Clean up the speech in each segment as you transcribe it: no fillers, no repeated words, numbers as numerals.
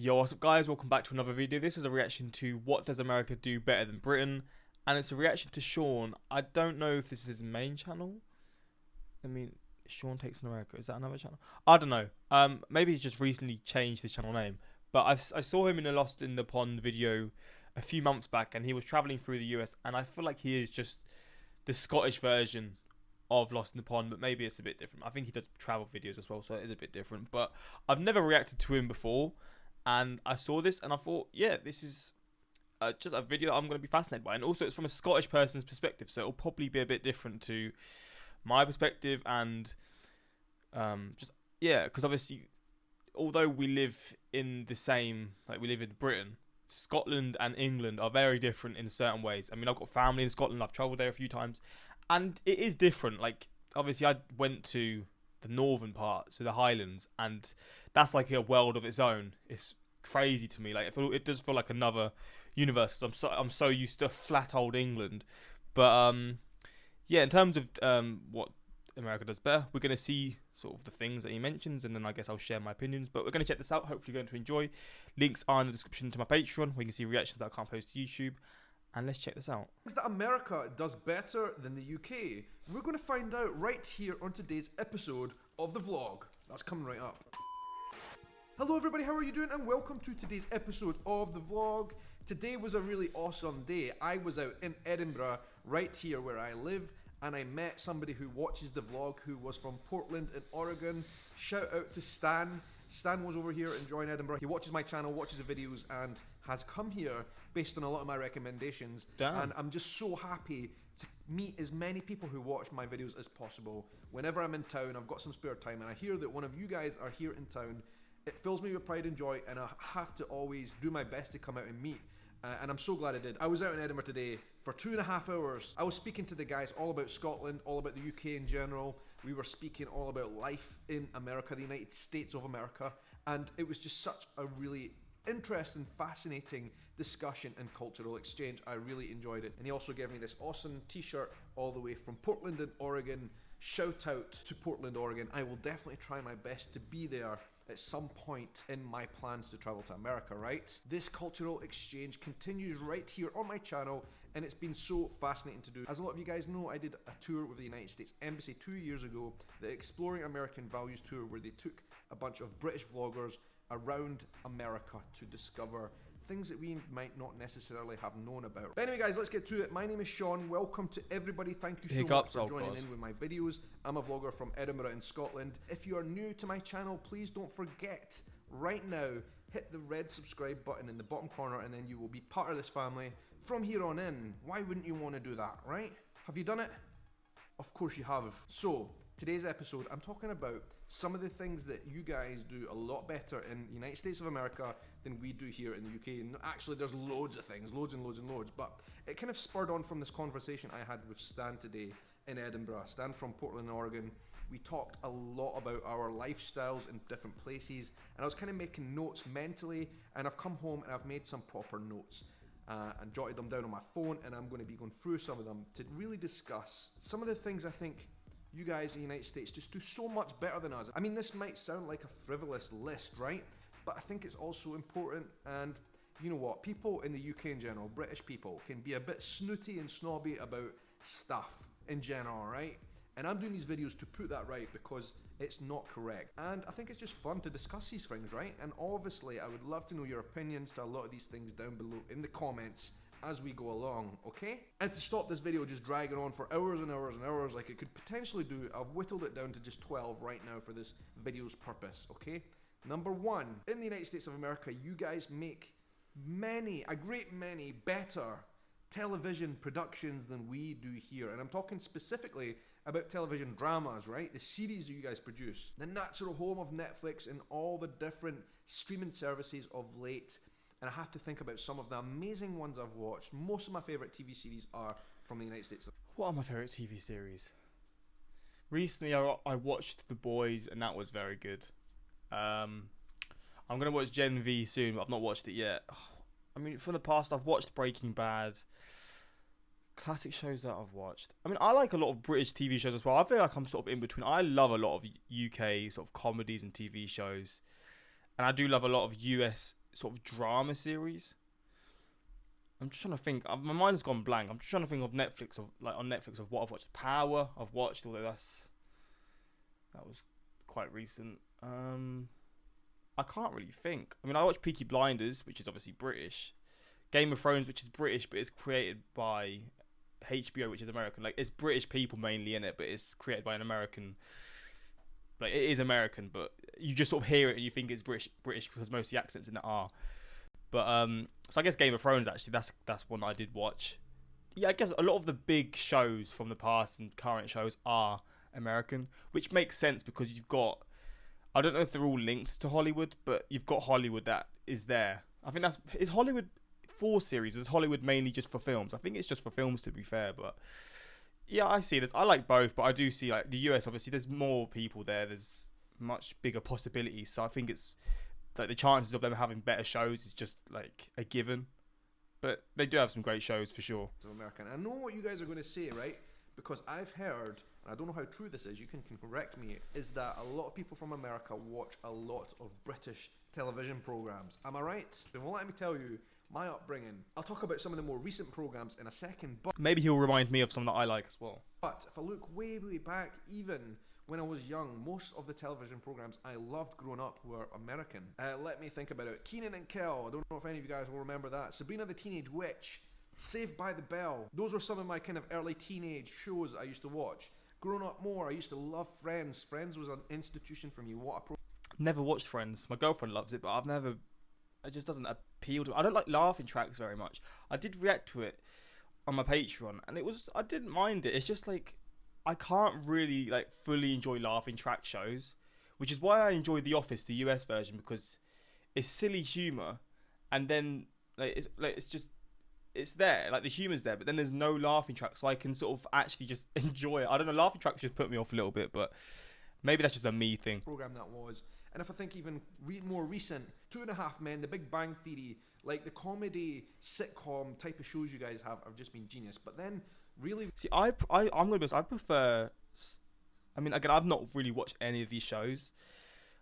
Yo, what's up guys, welcome back to another video. This is a reaction to what does America do better than Britain, and it's a reaction to Sean. I don't know if this is his main channel. I mean, Sean Takes on America, is that another channel? I don't know. Maybe he's just recently changed his channel name, but I saw him in a Lost in the Pond video a few months back, and he was traveling through the US, and I feel like he is just the Scottish version of Lost in the Pond, but maybe it's a bit different. I think he does travel videos as well, so it is a bit different, but I've never reacted to him before. And I saw this and I thought, yeah, this is just a video that I'm going to be fascinated by. And also it's from a Scottish person's perspective, so it'll probably be a bit different to my perspective. And because obviously, although we live in the same, like we live in Britain, Scotland and England are very different in certain ways. I mean, I've got family in Scotland, I've travelled there a few times, and it is different. Like, obviously I went to the northern part, so the Highlands, and that's like a world of its own. It's crazy to me. Like, it does feel like another universe. Cause I'm so used to flat old England. But yeah, in terms of what America does better, we're gonna see sort of the things that he mentions, and then I guess I'll share my opinions. But we're gonna check this out. Hopefully, you're going to enjoy. Links are in the description to my Patreon, where you can see reactions that I can't post to YouTube. And let's check this out. Things that America does better than the UK. We're going to find out right here on today's episode of the vlog. That's coming right up. Hello everybody, how are you doing? And welcome to today's episode of the vlog. Today was a really awesome day. I was out in Edinburgh, right here where I live, and I met somebody who watches the vlog who was from Portland in Oregon. Shout out to Stan. Stan was over here enjoying Edinburgh. He watches my channel, watches the videos, and has come here based on a lot of my recommendations. Damn. And I'm just so happy to meet as many people who watch my videos as possible. Whenever I'm in town, I've got some spare time, and I hear that one of you guys are here in town. It fills me with pride and joy, and I have to always do my best to come out and meet. And I'm so glad I did. I was out in Edinburgh today for 2.5 hours. I was speaking to the guys all about Scotland, all about the UK in general. We were speaking all about life in America, the United States of America. And it was just such a really interesting, fascinating discussion and cultural exchange. I really enjoyed it. And he also gave me this awesome t-shirt all the way from Portland in Oregon. Shout out to Portland, Oregon. I will definitely try my best to be there at some point in my plans to travel to America, right? This cultural exchange continues right here on my channel, and it's been so fascinating to do. As a lot of you guys know, I did a tour with the United States Embassy 2 years ago, the Exploring American Values tour, where they took a bunch of British vloggers around America to discover things that we might not necessarily have known about. But anyway guys, let's get to it. My name is Sean. Welcome to everybody. Thank you so much for joining in with my videos. I'm a vlogger from Edinburgh in Scotland. If you are new to my channel, please don't forget, right now, hit the red subscribe button in the bottom corner, and then you will be part of this family from here on in. Why wouldn't you want to do that, right? Have you done it? Of course you have. So, today's episode, I'm talking about some of the things that you guys do a lot better in the United States of America than we do here in the UK. And actually, there's loads of things, loads and loads and loads. But it kind of spurred on from this conversation I had with Stan today in Edinburgh. Stan from Portland, Oregon. We talked a lot about our lifestyles in different places. And I was kind of making notes mentally. And I've come home and I've made some proper notes. And jotted them down on my phone. And I'm going to be going through some of them to really discuss some of the things I think you guys in the United States just do so much better than us. I mean, this might sound like a frivolous list, right? But I think it's also important, and you know what? People in the UK in general, British people, can be a bit snooty and snobby about stuff in general, right? And I'm doing these videos to put that right because it's not correct. And I think it's just fun to discuss these things, right? And obviously, I would love to know your opinions to a lot of these things down below in the comments as we go along, okay? And to stop this video just dragging on for hours and hours and hours like it could potentially do, I've whittled it down to just 12 right now for this video's purpose, okay? Number one, in the United States of America, you guys make a great many better television productions than we do here. And I'm talking specifically about television dramas, right? The series that you guys produce. The natural home of Netflix and all the different streaming services of late. And I have to think about some of the amazing ones I've watched. Most of my favourite TV series are from the United States. What are my favourite TV series? Recently, I watched The Boys, and that was very good. I'm going to watch Gen V soon, but I've not watched it yet. I mean, from the past, I've watched Breaking Bad. Classic shows that I've watched. I mean, I like a lot of British TV shows as well. I feel like I'm sort of in between. I love a lot of UK sort of comedies and TV shows. And I do love a lot of US sort of drama series. I'm just trying to think. My mind's gone blank. I'm just trying to think of Netflix on Netflix of what I've watched. Power I've watched, although that was quite recent. I can't really think. I mean, I watched Peaky Blinders, which is obviously British. Game of Thrones, which is British, but it's created by HBO, which is American. Like, it's British people mainly in it, but it's created by an American. Like, it is American, but you just sort of hear it and you think it's British because most of the accents in it are. But so I guess Game of Thrones, actually, that's one that I did watch. Yeah, I guess a lot of the big shows from the past and current shows are American, which makes sense because you've got, I don't know if they're all linked to Hollywood, but you've got Hollywood that is there. I think is Hollywood for series? Is Hollywood mainly just for films? I think it's just for films, to be fair, but yeah, I see this. I like both, but I do see, like, the US, obviously, there's more people there. There's much bigger possibilities, so I think it's like the chances of them having better shows is just like a given. But they do have some great shows for sure. American. I know what you guys are going to say, right? Because I've heard, and I don't know how true this is, you can correct me, is that a lot of people from America watch a lot of British television programs. Am I right? Then well, let me tell you my upbringing. I'll talk about some of the more recent programs in a second, but Maybe he'll remind me of some that I like as well. if I look way back, even when I was young, most of the television programs I loved growing up were American. Let me think about it. Kenan and Kel, I don't know if any of you guys will remember that. Sabrina the Teenage Witch, Saved by the Bell. Those were some of my kind of early teenage shows I used to watch. Growing up more, I used to love Friends. Friends was an institution for me. What a Never watched Friends. My girlfriend loves it, but it just doesn't appeal to me. I don't like laughing tracks very much. I did react to it on my Patreon, and I didn't mind it. It's just like, I can't really like fully enjoy laughing track shows, which is why I enjoy The Office, the US version, because it's silly humor, and then it's there, like the humor's there, but then there's no laughing track, so I can sort of actually just enjoy it. I don't know, laughing tracks just put me off a little bit, but maybe that's just a me thing. Program that was. And if I think even more recent, 2.5 Men, The Big Bang Theory, like the comedy sitcom type of shows you guys have just been genius. But then really, see, I'm gonna be honest, I prefer. I mean, again, I've not really watched any of these shows.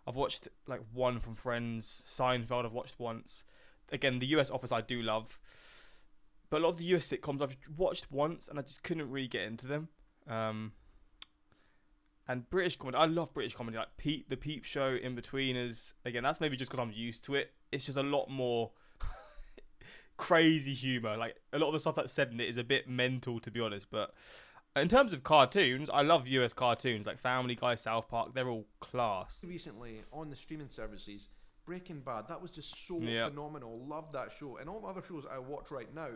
I've watched like one from Friends, Seinfeld. I've watched once. Again, the US Office I do love, but a lot of the US sitcoms I've watched once and I just couldn't really get into them. And British comedy, I love British comedy, like The Peep Show, In-Betweeners. Again, that's maybe just because I'm used to it. It's just a lot more crazy humour. Like, a lot of the stuff that's said in it is a bit mental, to be honest. But in terms of cartoons, I love US cartoons, like Family Guy, South Park. They're all class. Recently, on the streaming services, Breaking Bad, that was just so phenomenal. Love that show. And all the other shows I watch right now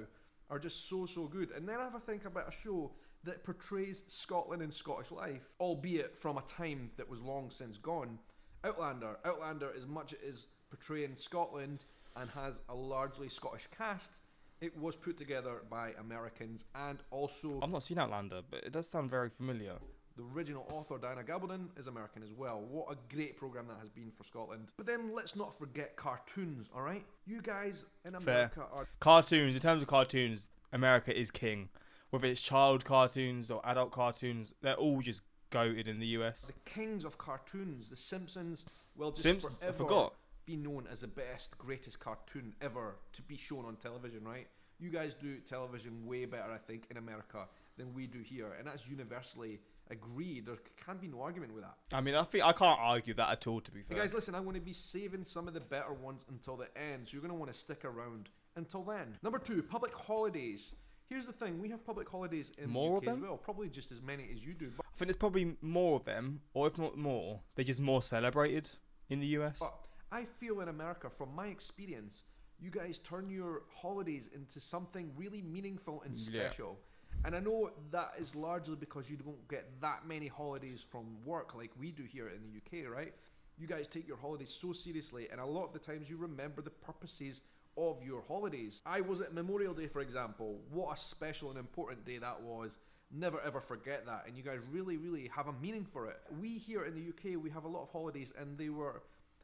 are just so good. And then I have a think about a show that portrays Scotland and Scottish life, albeit from a time that was long since gone. Outlander. Outlander, as much as portraying Scotland and has a largely Scottish cast, it was put together by Americans, and also I've not seen Outlander, but it does sound very familiar. The original author, Diana Gabaldon, is American as well. What a great program that has been for Scotland. But then let's not forget cartoons, alright? You guys in America are... Cartoons, in terms of cartoons, America is king. Whether it's child cartoons or adult cartoons, they're all just goated in the US. The kings of cartoons, The Simpsons, will just Simpsons, forever I forgot. be known as the best, greatest cartoon ever to be shown on television, right? You guys do television way better, I think, in America than we do here, and that's universally agreed. There can be no argument with that. I mean, I can't argue that at all, to be fair. Hey guys, listen, I'm going to be saving some of the better ones until the end, so you're going to want to stick around until then. Number 2, public holidays. Here's the thing, we have public holidays in the UK as well, probably just as many as you do. But I think there's probably more of them, or if not more, they're just more celebrated in the US. But I feel in America, from my experience, you guys turn your holidays into something really meaningful and special. And I know that is largely because you don't get that many holidays from work like we do here in the UK, right? You guys take your holidays so seriously, and a lot of the times you remember the purposes of your holidays. I was at Memorial Day, for example. What a special and important day that was. Never ever forget that. And you guys really have a meaning for it. We here in the UK, we have a lot of holidays, and they were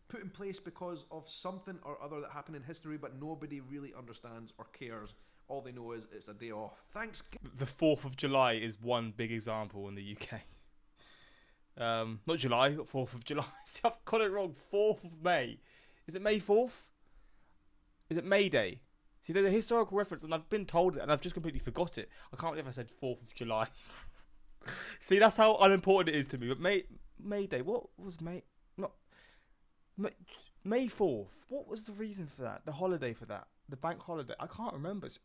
put in place because of something or other that happened in history, but nobody really understands or cares. All they know is it's a day off. The 4th of July is one big example in the UK. Not July, 4th of July. See, I've got it wrong. 4th of May. Is it May 4th? Is it May Day? See, there's a historical reference, and I've been told it, and I've just completely forgot it. I can't believe I said 4th of July. See, that's how unimportant it is to me. But May Day, what was May? Not May 4th. What was the reason for that? The holiday for that? The bank holiday? I can't remember. See,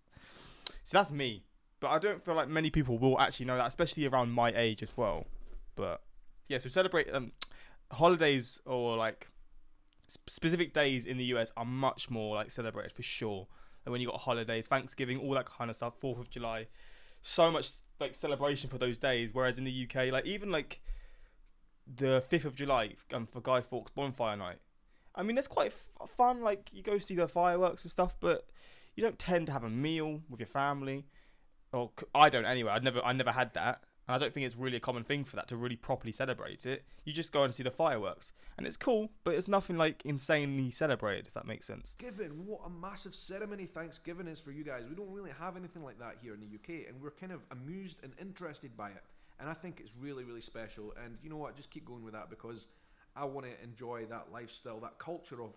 that's me. But I don't feel like many people will actually know that, especially around my age as well. But yeah, so celebrate holidays or like specific days in the US are much more like celebrated for sure. And when you got holidays, Thanksgiving, all that kind of stuff, 4th of July, so much like celebration for those days. Whereas in the UK, like even like the 5th of July for Guy Fawkes bonfire night. I mean, it's quite fun. Like you go see the fireworks and stuff, but you don't tend to have a meal with your family. Or I don't anyway. I never had that. And I don't think it's really a common thing for that to really properly celebrate it. You just go and see the fireworks. And it's cool, but it's nothing like insanely celebrated, if that makes sense. Given what a massive ceremony Thanksgiving is for you guys, we don't really have anything like that here in the UK, and we're kind of amused and interested by it. And I think it's really, really special. And you know what? Just keep going with that because I want to enjoy that lifestyle, that culture of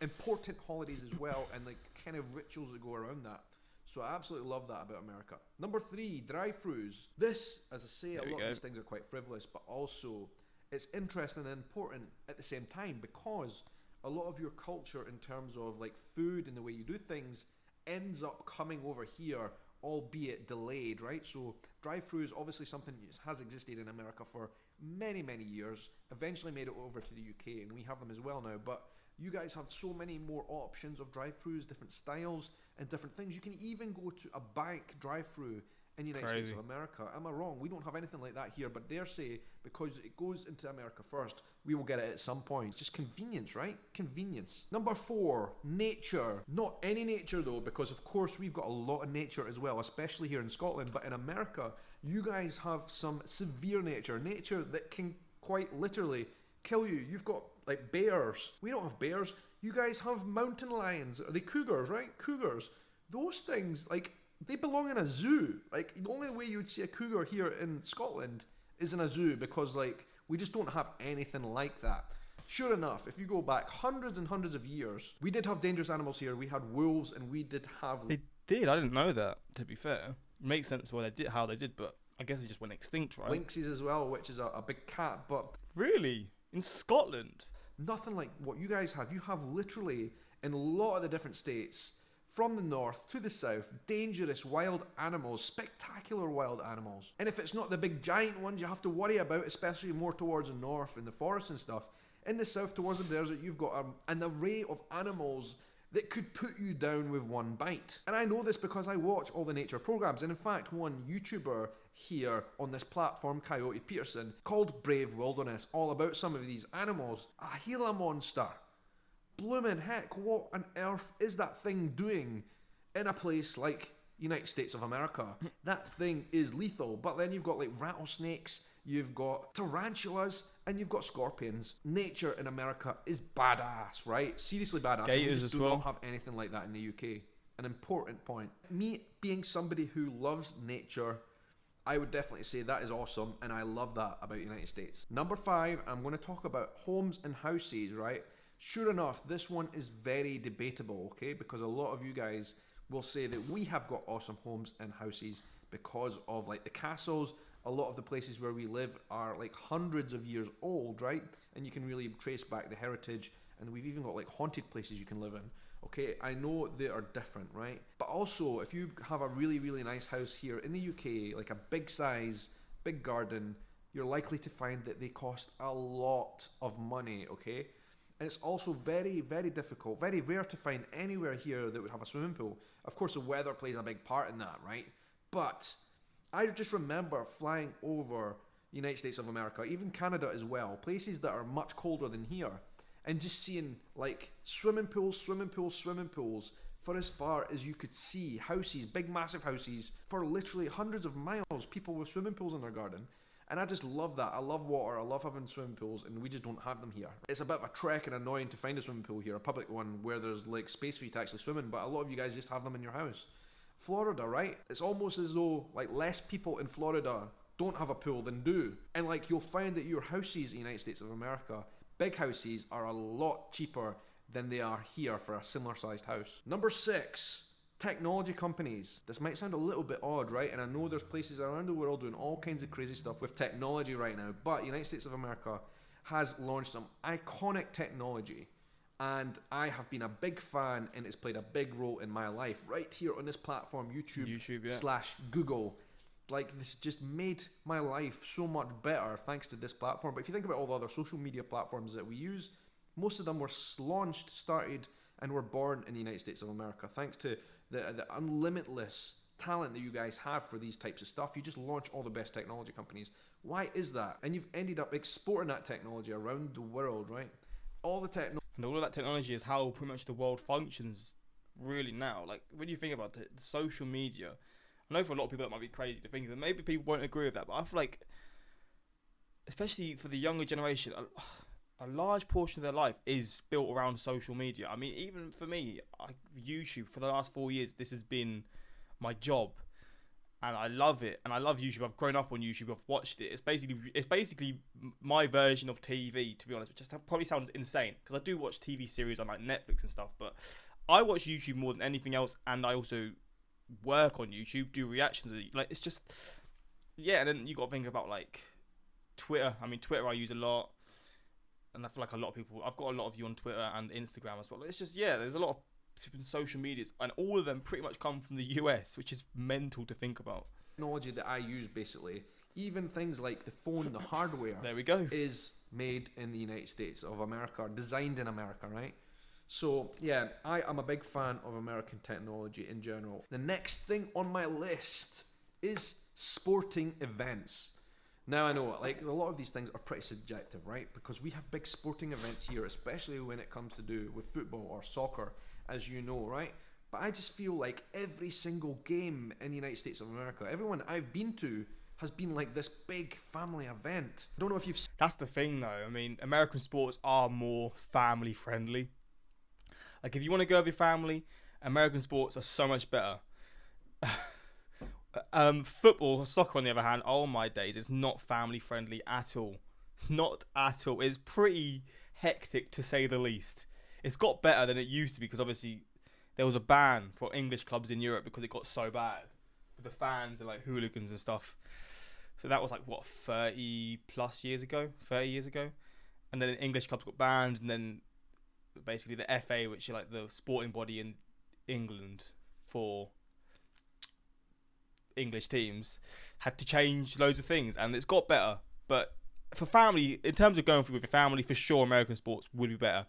important holidays as well, and like kind of rituals that go around that. So I absolutely love that about America. Number 3, drive-thrus. This, as I say, a lot of these things are quite frivolous, but also it's interesting and important at the same time because a lot of your culture in terms of like food and the way you do things ends up coming over here, albeit delayed, right? So drive-thru is obviously something that has existed in America for many, many years, eventually made it over to the UK, and we have them as well now, but you guys have so many more options of drive-thrus, different styles and different things. You can even go to a bank drive-thru in the United States of America. Am I wrong? We don't have anything like that here, but dare say, because it goes into America first, we will get it at some point. It's just convenience, right? Convenience. Number 4, nature. Not any nature though, because of course we've got a lot of nature as well, especially here in Scotland, but in America, you guys have some severe nature. Nature that can quite literally kill you. You've got like bears. We don't have bears. You guys have mountain lions. Are they cougars, right? Cougars. Those things, like, they belong in a zoo. Like, the only way you would see a cougar here in Scotland is in a zoo because, like, we just don't have anything like that. Sure enough, if you go back hundreds and hundreds of years, we did have dangerous animals here. We had wolves and we did have... They did. I didn't know that, to be fair. It makes sense how they did, but I guess they just went extinct, right? Lynxes as well, which is a big cat, but... Really? In Scotland? Nothing like what you guys have. You have literally, in a lot of the different states, from the north to the south, dangerous wild animals, spectacular wild animals. And if it's not the big giant ones you have to worry about, especially more towards the north in the forests and stuff, in the south towards the desert, you've got an array of animals that could put you down with one bite. And I know this because I watch all the nature programs. And in fact, one YouTuber here on this platform, Coyote Peterson, called Brave Wilderness, all about some of these animals. A Gila monster. Bloomin' heck, what on earth is that thing doing in a place like United States of America? That thing is lethal. But then you've got like rattlesnakes, you've got tarantulas, and you've got scorpions. Nature in America is badass, right? Seriously badass. Gators as well. We don't have anything like that in the UK. An important point. Me being somebody who loves nature, I would definitely say that is awesome, and I love that about the United States. Number 5, I'm going to talk about homes and houses, right? Sure enough, this one is very debatable, okay? Because a lot of you guys will say that we have got awesome homes and houses because of like the castles. A lot of the places where we live are like hundreds of years old, right? And you can really trace back the heritage, and we've even got like haunted places you can live in. Okay, I know they are different, right? But also, if you have a really, really nice house here in the UK, like a big size, big garden, you're likely to find that they cost a lot of money, okay? And it's also very, very difficult, very rare to find anywhere here that would have a swimming pool. Of course, the weather plays a big part in that, right? But I just remember flying over the United States of America, even Canada as well, places that are much colder than here, and just seeing like swimming pools for as far as you could see. Houses, big massive houses, for literally hundreds of miles, people with swimming pools in their garden. And I just love that. I love water, I love having swimming pools, and we just don't have them here. It's a bit of a trek and annoying to find a swimming pool here, a public one where there's like space for you to actually swim in, but a lot of you guys just have them in your house. Florida, right? It's almost as though like less people in Florida don't have a pool than do. And like you'll find that your houses in the United States of America, big houses, are a lot cheaper than they are here for a similar sized house. Number 6, technology companies. This might sound a little bit odd, right? And I know there's places around the world doing all kinds of crazy stuff with technology right now, but United States of America has launched some iconic technology, and I have been a big fan, and it's played a big role in my life right here on this platform, YouTube yeah. / Google. Like, this just made my life so much better thanks to this platform. But if you think about all the other social media platforms that we use, most of them were launched, started, and were born in the United States of America. Thanks to the unlimitless talent that you guys have for these types of stuff, you just launch all the best technology companies. Why is that? And you've ended up exporting that technology around the world, right? All the technology. And all of that technology is how pretty much the world functions really now. Like, when you think about it, the social media, I know for a lot of people that might be crazy to think that, maybe people won't agree with that, but I feel like, especially for the younger generation, a large portion of their life is built around social media. I mean, even for me, YouTube, for the last 4 years, this has been my job, and I love it, and I love YouTube. I've grown up on YouTube. I've watched it. It's basically my version of TV, to be honest, which just probably sounds insane because I do watch TV series on like Netflix and stuff, but I watch YouTube more than anything else, and I also work on YouTube, do reactions. Like, it's just, yeah. And then you got to think about like Twitter. I mean, Twitter I use a lot, and I feel like a lot of people, I've got a lot of you on Twitter and Instagram as well. It's just, yeah, there's a lot of social medias, and all of them pretty much come from the US, which is mental to think about. Technology that I use, basically, even things like the phone, the hardware, there we go, is made in the United States of America, designed in America, right? So yeah, I am a big fan of American technology in general. The next thing on my list is sporting events. Now, I know, like, a lot of these things are pretty subjective, right? Because we have big sporting events here, especially when it comes to do with football or soccer, as you know, right? But I just feel like every single game in the United States of America, everyone I've been to, has been like this big family event. I don't know if you've... That's the thing, though. I mean, American sports are more family friendly. Like, if you want to go with your family, American sports are so much better. Football, soccer on the other hand, oh my days, it's not family friendly at all. Not at all. It's pretty hectic, to say the least. It's got better than it used to be, because obviously there was a ban for English clubs in Europe because it got so bad with the fans and like hooligans and stuff. So that was like, what, 30 years ago, and then English clubs got banned, and then basically the FA, which is like the sporting body in England for English teams, had to change loads of things, and it's got better. But for family, in terms of going through with your family, for sure American sports would be better.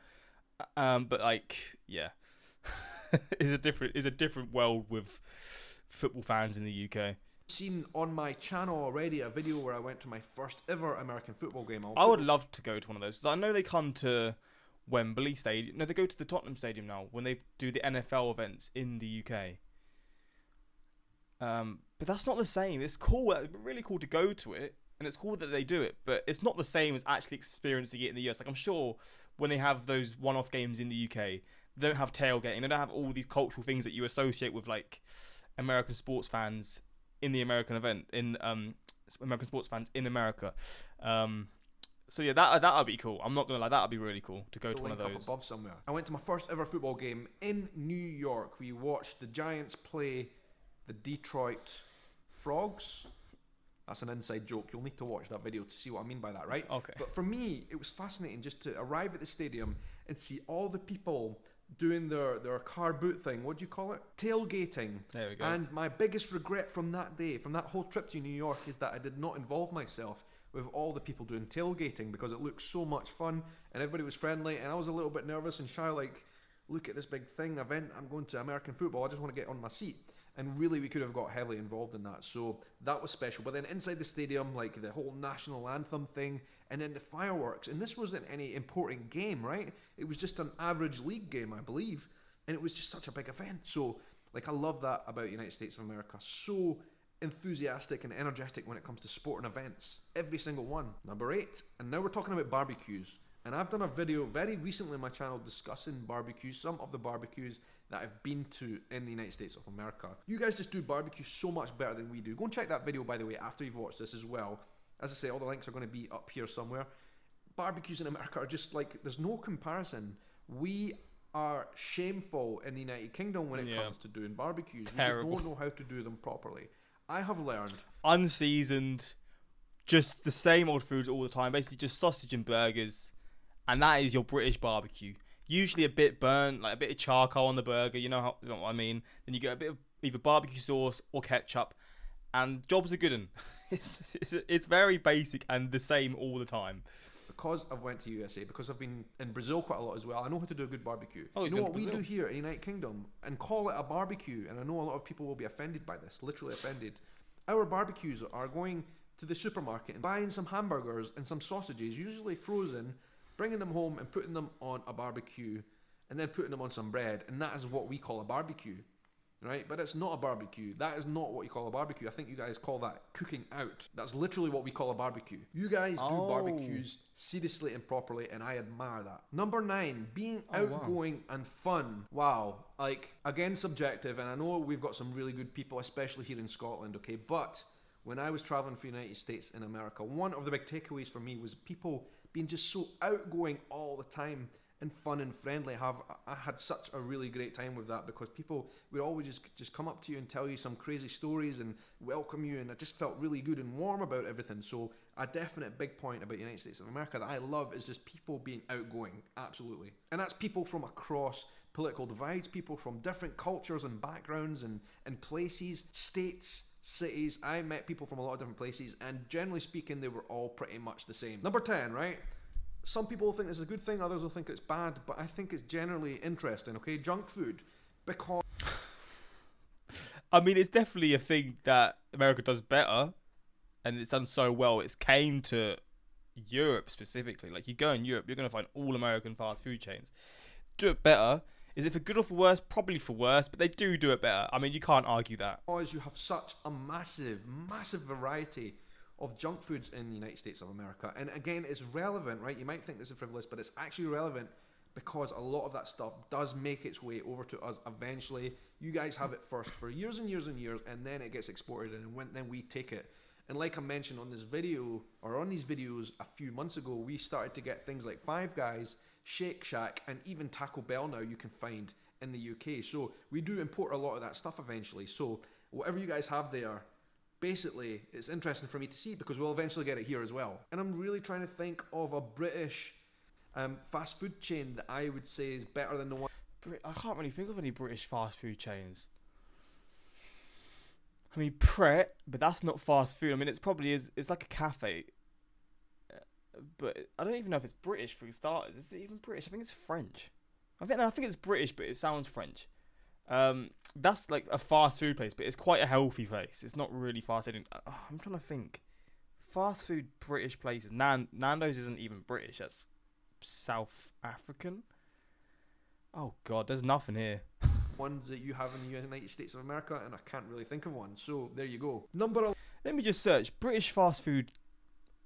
But like, yeah, is a different world with football fans in the UK. Seen on my channel already a video where I went to my first ever American football game. I would love to go to one of those. I know they come to Wembley Stadium. No, they go to the Tottenham Stadium now when they do the NFL events in the UK. But that's not the same. It's cool. It's really cool to go to it, and it's cool that they do it. But it's not the same as actually experiencing it in the US. Like, I'm sure when they have those one-off games in the UK, they don't have tailgating. They don't have all these cultural things that you associate with like American sports fans in the American event, in American sports fans in America. So yeah, that'd be cool. I'm not gonna lie, that'd be really cool to go to one of those. Above somewhere. I went to my first ever football game in New York. We watched the Giants play the Detroit Frogs. That's an inside joke. You'll need to watch that video to see what I mean by that, right? Okay. But for me, it was fascinating just to arrive at the stadium and see all the people doing their car boot thing. What do you call it? Tailgating. There we go. And my biggest regret from that day, from that whole trip to New York, is that I did not involve myself with all the people doing tailgating, because it looked so much fun and everybody was friendly, and I was a little bit nervous and shy, like, look at this big event, I'm going to American football, I just want to get on my seat. And really, we could have got heavily involved in that, so that was special. But then inside the stadium, like the whole national anthem thing, and then the fireworks, and this wasn't any important game, right? It was just an average league game, I believe, and it was just such a big event. So, like, I love that about United States of America. So enthusiastic and energetic when it comes to sporting events, every single one. Number 8, and now we're talking about barbecues. And I've done a video very recently on my channel discussing barbecues, some of the barbecues that I've been to in the United States of America. You guys just do barbecue so much better than we do. Go and check that video, by the way, after you've watched this as well. As I say, all the links are going to be up here somewhere. Barbecues in America are just like, there's no comparison We are shameful in the United Kingdom when it comes to doing barbecues. Terrible. We don't know how to do them properly. I have learned. Unseasoned, just the same old foods all the time. Basically, just sausage and burgers, and that is your British barbecue. Usually a bit burnt, like a bit of charcoal on the burger. You know what I mean. Then you get a bit of either barbecue sauce or ketchup, and jobs are good. And it's very basic and the same all the time. Because I've went to USA, because I've been in Brazil quite a lot as well, I know how to do a good barbecue. Oh, you know what we do here in the United Kingdom and call it a barbecue, and I know a lot of people will be offended by this, literally offended. Our barbecues are going to the supermarket and buying some hamburgers and some sausages, usually frozen, bringing them home and putting them on a barbecue, and then putting them on some bread, and that is what we call a barbecue. Right, but it's not a barbecue. That is not what you call a barbecue. I think you guys call that cooking out. That's literally what we call a barbecue. You guys do barbecues seriously and properly, and I admire that. Number 9, being outgoing and fun. Wow, like, again, subjective, and I know we've got some really good people, especially here in Scotland, okay, but when I was traveling for the United States and America, one of the big takeaways for me was people being just so outgoing all the time and fun and friendly. I had such a really great time with that, because people would always just come up to you and tell you some crazy stories and welcome you, and I just felt really good and warm about everything. So a definite big point about the United States of America that I love is just people being outgoing, absolutely. And that's people from across political divides, people from different cultures and backgrounds and places, states, cities. I met people from a lot of different places, and generally speaking, they were all pretty much the same. Number 10, right? Some people think this is a good thing, others will think it's bad, but I think it's generally interesting, okay? Junk food, because... I mean, it's definitely a thing that America does better, and it's done so well. It's came to Europe specifically. Like, you go in Europe, you're going to find all American fast food chains. Do it better. Is it for good or for worse? Probably for worse, but they do it better. I mean, you can't argue that. Because you have such a massive variety of junk foods in the United States of America. And again, it's relevant, right? You might think this is frivolous, but it's actually relevant because a lot of that stuff does make its way over to us eventually. You guys have it first for years and years and years, and then it gets exported, and then we take it. And like I mentioned on this video, or on these videos a few months ago, we started to get things like Five Guys, Shake Shack, and even Taco Bell now you can find in the UK. So we do import a lot of that stuff eventually. So whatever you guys have there, basically, it's interesting for me to see, because we'll eventually get it here as well. And I'm really trying to think of a British fast food chain that I would say is better than the one. I can't really think of any British fast food chains. I mean, Pret, but that's not fast food. I mean, it's like a cafe. But I don't even know if it's British for starters. Is it even British? I think it's French. I think it's British, but it sounds French. That's like a fast food place, but it's quite a healthy place. It's not really fast food. I'm trying to think. Fast food British places. Nando's isn't even British. That's South African. Oh God, there's nothing here. Ones that you have in the United States of America, and I can't really think of one. So there you go. Let me just search British fast food.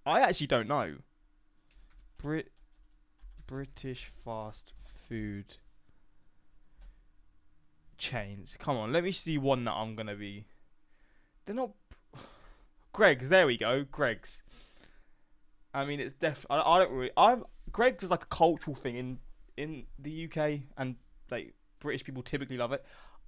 I actually don't know. British fast food chains. Come on, let me see one that I'm gonna be. They're not. Greg's. There we go. Greg's. I mean, it's I don't really. Greg's is like a cultural thing in the UK, and like British people typically love it.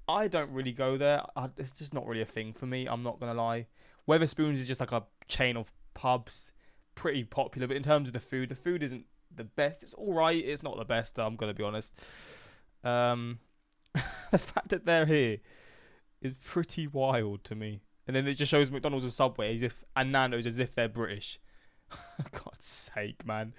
I don't really go there. It's just not really a thing for me. I'm not gonna lie. Weatherspoons is just like a chain of pubs, pretty popular. But in terms of the food isn't the best. It's all right. It's not the best. I'm gonna be honest. The fact that they're here is pretty wild to me. And then it just shows McDonald's and Subway and Nando's as if they're British. God's sake, man.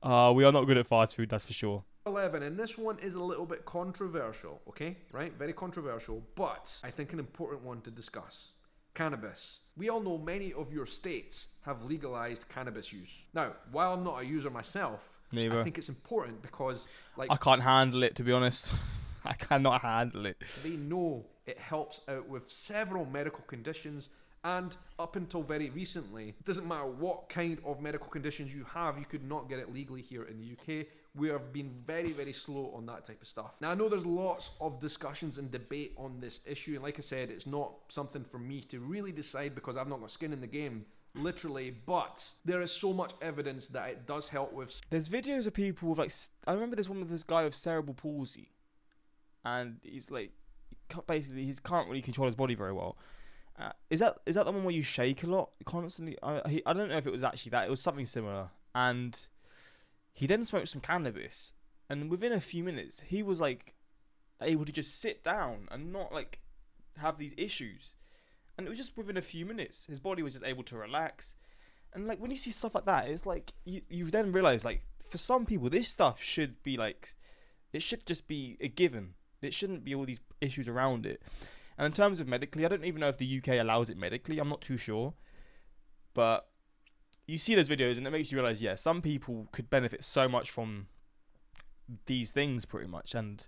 We are not good at fast food, that's for sure. 11, and this one is a little bit controversial, okay? Right? Very controversial, but I think an important one to discuss. Cannabis. We all know many of your states have legalized cannabis use. Now, while I'm not a user myself, Neither. I think it's important because, like, I can't handle it, to be honest. I cannot handle it. They know it helps out with several medical conditions, and up until very recently, it doesn't matter what kind of medical conditions you have, you could not get it legally here in the UK. We have been very, very slow on that type of stuff. Now, I know there's lots of discussions and debate on this issue, and like I said, it's not something for me to really decide because I've not got skin in the game. literally, but there is so much evidence that it does help with. There's videos of people with like, I remember there's one with this guy with cerebral palsy, and he's like, basically he can't really control his body very well. Is that the one where you shake a lot constantly? I don't know if it was actually that. It was something similar, and he then smoked some cannabis, and within a few minutes he was like able to just sit down and not like have these issues. And it was just within a few minutes his body was just able to relax. And like when you see stuff like that, it's like you then realize, like, for some people this stuff should be like, it should just be a given. It shouldn't be all these issues around it. And in terms of medically, I don't even know if the UK allows it medically. I'm not too sure. But you see those videos and it makes you realize, yeah, some people could benefit so much from these things pretty much. And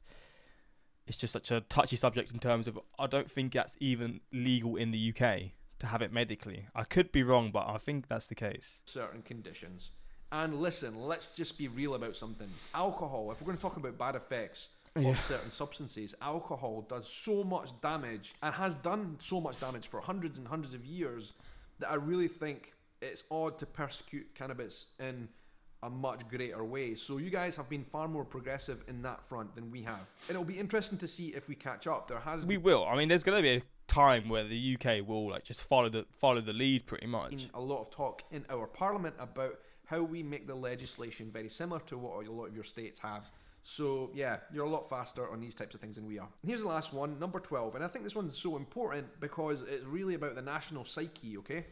it's just such a touchy subject in terms of, I don't think that's even legal in the UK to have it medically. I could be wrong, but I think that's the case. Certain conditions. And listen, let's just be real about something. Alcohol, if we're going to talk about bad effects of certain substances, alcohol does so much damage and has done so much damage for hundreds and hundreds of years that I really think it's odd to persecute cannabis in a much greater way. So you guys have been far more progressive in that front than we have. And it'll be interesting to see if we catch up. We will. I mean, there's going to be a time where the UK will like just follow the lead pretty much. A lot of talk in our parliament about how we make the legislation very similar to what a lot of your states have. So yeah, you're a lot faster on these types of things than we are. And here's the last one, number 12. And I think this one's so important because it's really about the national psyche, okay?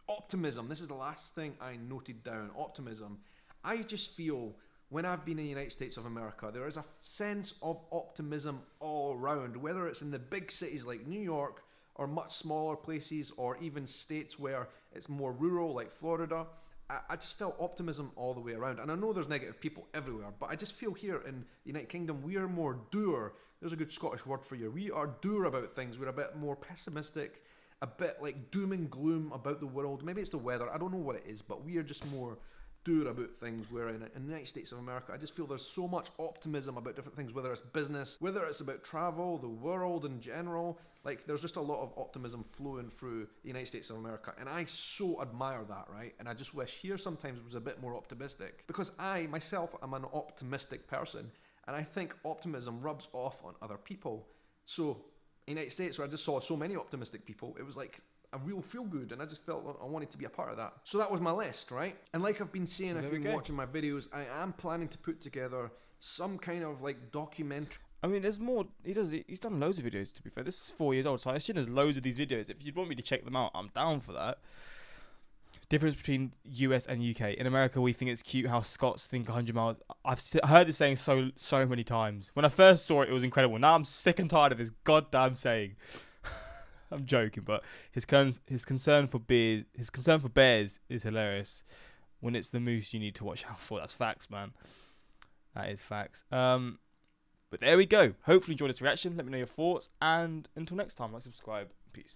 Optimism. This is the last thing I noted down. Optimism. I just feel when I've been in the United States of America, there is a sense of optimism all around, whether it's in the big cities like New York or much smaller places or even states where it's more rural like Florida. I just felt optimism all the way around. And I know there's negative people everywhere, but I just feel here in the United Kingdom, we are more dour. There's a good Scottish word for you. We are dour about things. We're a bit more pessimistic, a bit like doom and gloom about the world. Maybe it's the weather. I don't know what it is, but we are just more dour about things. Where in the United States of America, I just feel there's so much optimism about different things, whether it's business, whether it's about travel, the world in general. Like, there's just a lot of optimism flowing through the United States of America, and I so admire that, right? And I just wish here sometimes was a bit more optimistic, because I myself am an optimistic person, and I think optimism rubs off on other people. So in the United States, where I just saw so many optimistic people, it was like a real feel good, and I just felt I wanted to be a part of that. So that was my list, right? And like I've been saying, if you've been watching my videos, I am planning to put together some kind of like documentary. I mean, there's more. He's done loads of videos, to be fair. This is 4 years old, so I assume there's loads of these videos. If you'd want me to check them out, I'm down for that. Difference between US and UK. In America, we think it's cute how Scots think 100 miles. I've heard this saying so many times. When I first saw it, it was incredible. Now I'm sick and tired of this goddamn saying. I'm joking, but his concern for bears is hilarious. When it's the moose, you need to watch out for. That's facts, man. That is facts. But there we go. Hopefully you enjoyed this reaction. Let me know your thoughts. And until next time, like, subscribe. Peace.